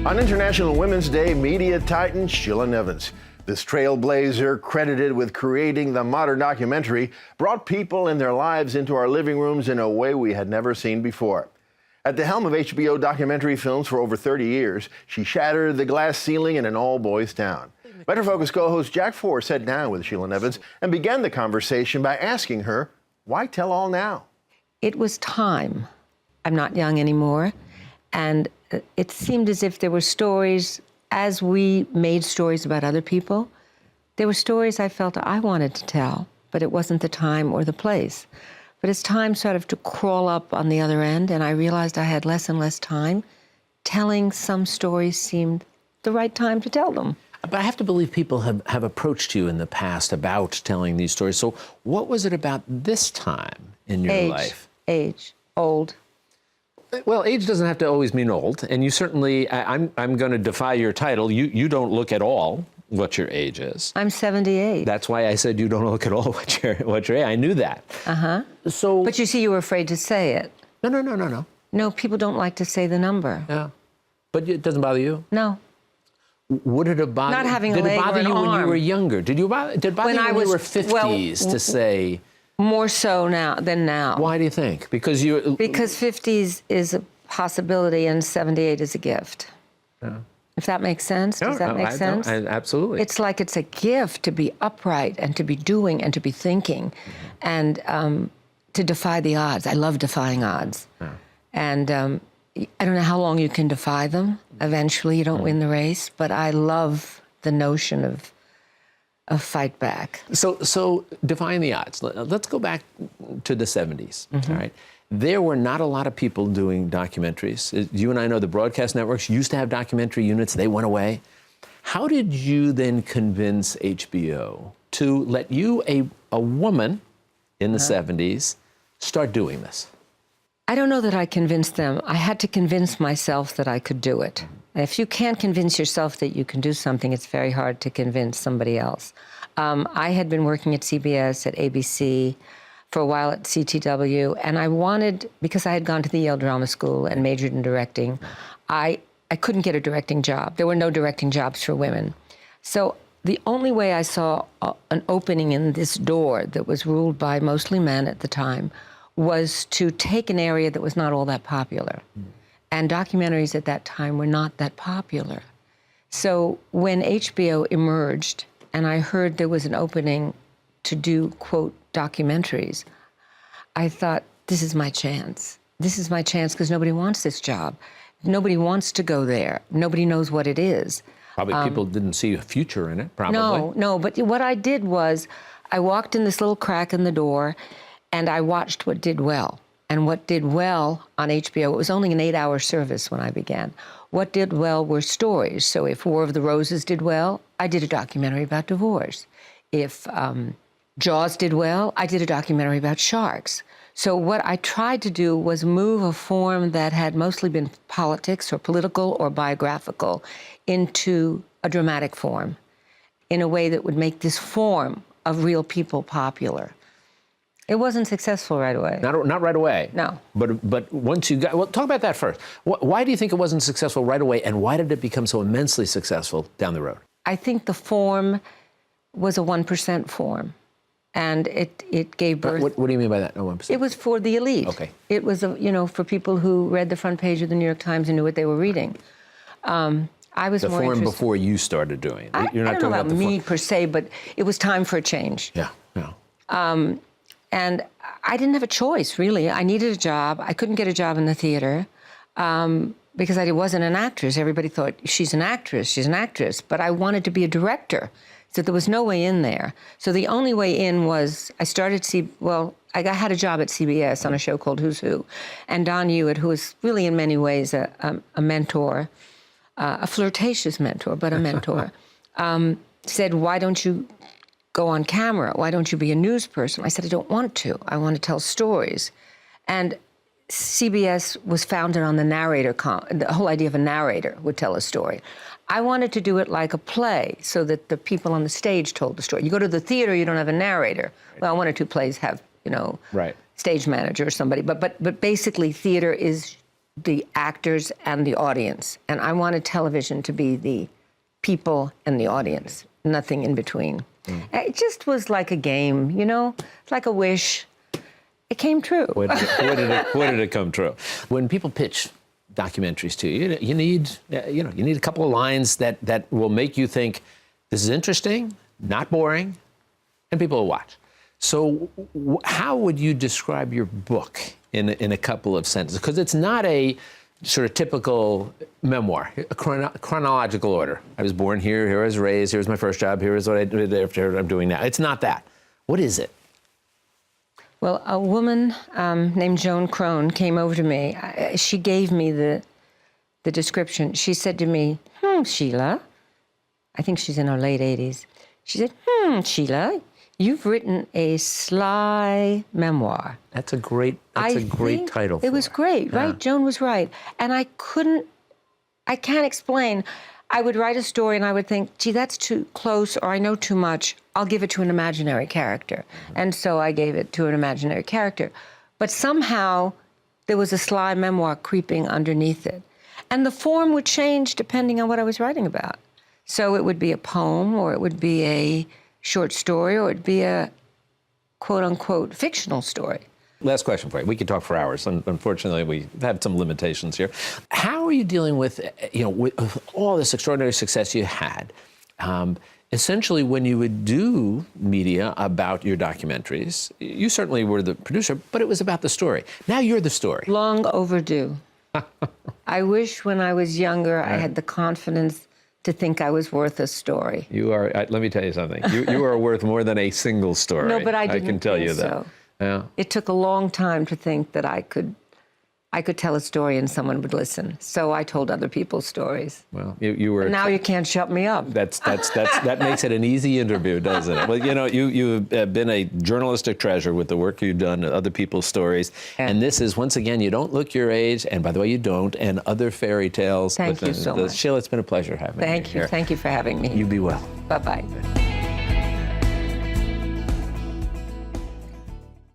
On International Women's Day, media titan Sheila Nevins, this trailblazer, credited with creating the modern documentary, brought people and their lives into our living rooms in a way we had never seen before. At the helm of HBO documentary films for over 30 years, she shattered the glass ceiling in an all-boys town. Better Focus co-host Jack Forrest sat down with Sheila Nevins and began the conversation by asking her, why tell all now? It was time. I'm not young anymore, and it seemed as if there were stories, as we made stories about other people, there were stories I felt I wanted to tell, but it wasn't the time or the place. But as time started to crawl up on the other end, and I realized I had less and less time, telling some stories seemed the right time to tell them. But I have to believe people have approached you in the past about telling these stories. So what was it about this time in your life? Age, old. Well, age doesn't have to always mean old, and you certainly, I'm going to defy your title. You don't look at all what your age is. I'm 78. That's why I said you don't look at all what your age. I knew that. Uh-huh. So. But you see, you were afraid to say it. No. No, people don't like to say the number. Yeah. But it doesn't bother you? No. Would it have bothered? Not having a leg or an arm. Did it bother you when you were younger? Did it bother you when you were 50s to say? More so now than now. Why do you think? Because 50s is a possibility and 78 is a gift. Yeah. If that makes sense, does that make sense? Absolutely. It's like it's a gift to be upright and to be doing and to be thinking, and to defy the odds. I love defying odds. Yeah. And I don't know how long you can defy them. Eventually, you don't win the race, but I love the notion of fight back. So defying the odds. Let's go back to the 70s. All right. There were not a lot of people doing documentaries. You and I know the broadcast networks used to have documentary units. They went away. How did you then convince HBO to let you, a woman in the 70s, start doing this? I don't know that I convinced them. I had to convince myself that I could do it. If you can't convince yourself that you can do something, it's very hard to convince somebody else. I had been working at CBS, at ABC, for a while at CTW, and I wanted, because I had gone to the Yale Drama School and majored in directing, I couldn't get a directing job. There were no directing jobs for women. So the only way I saw an opening in this door that was ruled by mostly men at the time was to take an area that was not all that popular. And documentaries at that time were not that popular. So when HBO emerged and I heard there was an opening to do, quote, documentaries, I thought, this is my chance. This is my chance because nobody wants this job. Nobody wants to go there. Nobody knows what it is. Probably people didn't see a future in it, probably. No, but what I did was I walked in this little crack in the door and I watched what did well. And what did well on HBO, it was only an 8-hour service when I began. What did well were stories. So if War of the Roses did well, I did a documentary about divorce. If Jaws did well, I did a documentary about sharks. So what I tried to do was move a form that had mostly been politics or political or biographical into a dramatic form in a way that would make this form of real people popular. It wasn't successful right away. Not right away. No. But once you got, well, talk about that first. Why do you think it wasn't successful right away, and why did it become so immensely successful down the road? I think the form was a 1% form, and it gave birth. What do you mean by that? 1%. It was for the elite. Okay. It was for people who read the front page of the New York Times and knew what they were reading. I was more form interested. Before you started doing it. You're not I don't know about me per se, but it was time for a change. Yeah. And I didn't have a choice, really. I needed a job. I couldn't get a job in the theater because I wasn't an actress. Everybody thought, she's an actress. But I wanted to be a director. So there was no way in there. So the only way in was I had a job at CBS on a show called Who's Who. And Don Hewitt, who was really in many ways a mentor, a flirtatious mentor, but a mentor, said, why don't you go on camera? Why don't you be a news person? I said, I don't want to. I want to tell stories. And CBS was founded on the narrator, the whole idea of a narrator would tell a story. I wanted to do it like a play so that the people on the stage told the story. You go to the theater, you don't have a narrator. Well, 1 or 2 plays have, Right. stage manager or somebody. But basically theater is the actors and the audience. And I wanted television to be the people and the audience, nothing in between. It just was like a game, you know, like a wish. It came true. When did it come true? When people pitch documentaries to you, you need a couple of lines that will make you think this is interesting, not boring, and people will watch. So how would you describe your book in a couple of sentences? Because it's not a sort of typical memoir, a chronological order. I was born here, here I was raised, here's my first job, here's what I did after I'm doing now. It's not that. What is it? Well, a woman named Joan Crone came over to me. She gave me the description. She said to me, Sheila, I think she's in her late 80s. She said, Sheila, you've written a sly memoir. That's a great title for it. Was great, right? Joan was right. And I can't explain. I would write a story and I would think, gee, that's too close, or I know too much. I'll give it to an imaginary character. And so I gave it to an imaginary character. But somehow there was a sly memoir creeping underneath it. And the form would change depending on what I was writing about. So it would be a poem, or it would be a short story, or it'd be a quote-unquote fictional story. Last question for you. We could talk for hours. Unfortunately, we have some limitations here. How are you dealing with, with all this extraordinary success you had? Essentially, when you would do media about your documentaries, you certainly were the producer, but it was about the story. Now you're the story. Long overdue. I wish when I was younger I had the confidence to think I was worth a story. You are. Let me tell you something. You are worth more than a single story. No, but I didn't can tell think you that. So. Yeah. It took a long time to think that I could tell a story and someone would listen. So I told other people's stories. Well, you were. But now you can't shut me up. That makes it an easy interview, doesn't it? Well, you've been a journalistic treasure with the work you've done, other people's stories, and this is, once again, you don't look your age, and by the way, you don't, and other fairy tales. Thank you so much. Sheila, it's been a pleasure having you here. Thank you for having me. You be well. Bye-bye.